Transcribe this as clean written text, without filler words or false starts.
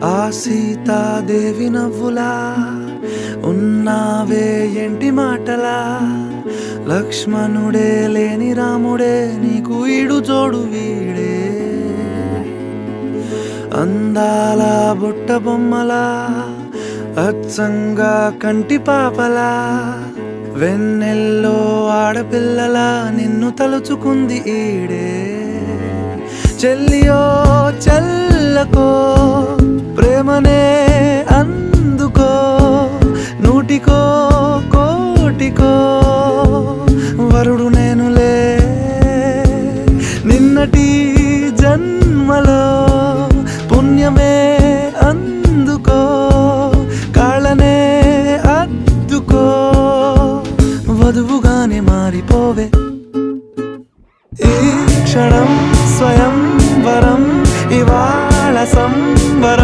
ఆ సీతాదేవి నవ్వులా ఉన్నావే ఎంటి మాటలా లక్ష్మణుడే లేని రాముడే నీకు ఈడు జోడు వీడే అందాల బుట్ట బొమ్మలా అచ్చంగా కంటి పాపలా వెన్నెల్లో ఆడపిల్లలా నిన్ను తలుచుకుంది ఈడే చెల్లియో చల్లకో ప్రేమనే అందుకో నూటికో కోటికో వరుడు నేనులే నిన్నటి జన్మలో పుణ్యమే అందుకో కాళ్ళనే అద్దుకో వధువుగానే మారిపోవే ఈ క్షణం స్వయం